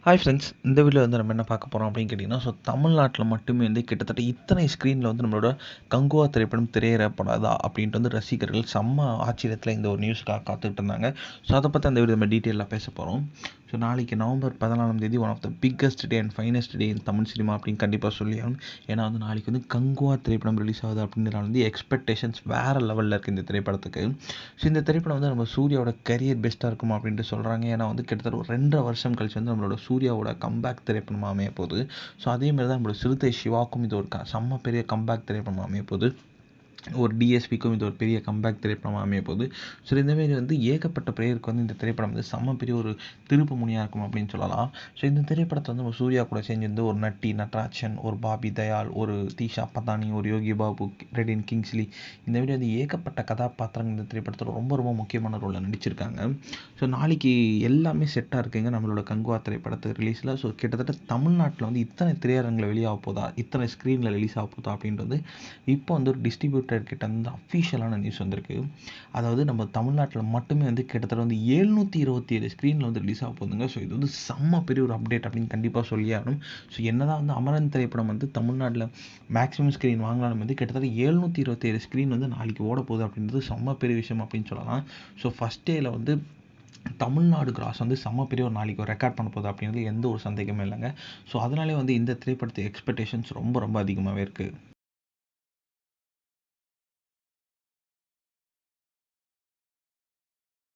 Hi friends, இந்த வீடியோவில் வந்து நம்ம என்ன பார்க்க போகிறோம் அப்படின்னு கேட்டிங்கன்னா, தமிழ்நாட்டில் மட்டுமே வந்து கிட்டத்தட்ட இத்தனை ஸ்க்ரீனில் வந்து நம்மளோட கங்குவா திரைப்படம் திரையிடப்படாதா அப்படின்ட்டு வந்து ரசிகர்கள் செம்ம ஆச்சரியத்தில் இந்த ஒரு நியூஸ்க்காக காத்துக்கிட்டு இருந்தாங்க. ஸோ அதை பற்றி அந்த வீடியோ நம்ம டீட்டெயிலாக பேச போகிறோம். ஸோ நாளைக்கு November 14 one of the biggest day and finest day in Tamil cinema அப்படின்னு கண்டிப்பாக சொல்லியாகணும். ஏன்னா வந்து நாளைக்கு வந்து கங்குவா திரைப்படம் ரிலீஸ் ஆகுது அப்படின்றனால வந்து எக்ஸ்பெக்டேஷன்ஸ் வேறு லெவலில் இருக்குது இந்த திரைப்படத்துக்கு. ஸோ இந்த திரைப்படம் வந்து நம்ம சூர்யாவோட கரியர் பெஸ்ட்டாக இருக்குமா அப்படின்ட்டு சொல்கிறாங்க. ஏன்னா வந்து கிட்டத்தட்ட ஒரு 2.5 வருஷம் கழிச்சு வந்து நம்மளோட சூர்யாவோட கம்பேக் திரைப்படமாக அமைய போகுது. ஸோ அதேமாதிரி தான் நம்மளோட சிறுத்தை சிவாக்கும் இது ஒரு செம்ம பெரிய கம்பேக் திரைப்படமாக அமைய போகுது. ஒரு டிஎஸ்பிக்கும் இது ஒரு பெரிய கம்பேக் திரைப்படமாக அமைய போகுது. ஸோ இந்தமாரி வந்து ஏகப்பட்ட பேருக்கு வந்து இந்த திரைப்படம் வந்து செம்ம பெரிய ஒரு திருப்பு முனையாக இருக்கும் அப்படின்னு சொல்லலாம். ஸோ இந்த திரைப்படத்தை வந்து நம்ம சூர்யா கூட சேர்ந்து ஒரு நட்டி நட்ராஜன், ஒரு பாபி தயால், ஒரு தீஷா பதானி, ஒரு யோகி பாபு, ரெடின் கிங்ஸ்லி, இந்த மாதிரி வந்து ஏகப்பட்ட கதாபாத்திரங்கள் இந்த திரைப்படத்தில் ரொம்ப ரொம்ப முக்கியமான ரோலில் நடிச்சிருக்காங்க. ஸோ நாளைக்கு எல்லாமே செட்டாக இருக்குங்க நம்மளோட கங்குவா திரைப்படத்து ரிலீஸில். ஸோ கிட்டத்தட்ட தமிழ்நாட்டில் வந்து இத்தனை திரையரங்கில் வெளியாக போதா, இத்தனை ஸ்க்ரீனில் ரிலீஸ் ஆக போதா அப்படின்றது இப்போ வந்து ஒரு டிஸ்ட்ரிபியூட்டர் கிட்ட வந்து அஃபிஷியலான நியூஸ் வந்திருக்கு. அதாவது நம்ம தமிழ்நாட்டில் மட்டுமே வந்து கிட்டத்தட்ட வந்து 727 ஸ்க்ரீனில் வந்து ரிலீஸ் ஆக போகுதுங்க. ஸோ இது வந்து செம்ம பெரிய ஒரு அப்டேட் அப்படின்னு கண்டிப்பாக சொல்லி ஆகணும். ஸோ என்னதான் வந்து அமரன் திரைப்படம் வந்து தமிழ்நாட்டில் மேக்ஸிமம் ஸ்க்ரீன் வாங்கினாலும் வந்து கிட்டத்தட்ட 727 ஸ்க்ரீன் வந்து நாளைக்கு ஓட போகுது அப்படின்றது செம்ம பெரிய விஷயம் அப்படின்னு சொல்லலாம். ஸோ ஃபஸ்ட் டேயில் வந்து தமிழ்நாடு கிராஸ் வந்து செம்ம பெரிய ஒரு நாளைக்கு ஒரு ரெக்கார்ட் பண்ண போகுது அப்படின்றது எந்த ஒரு சந்தேகமே இல்லைங்க. ஸோ அதனாலே வந்து இந்த திரைப்படத்து எக்ஸ்பெக்டேஷன்ஸ் ரொம்ப ரொம்ப அதிகமாகவே இருக்குது.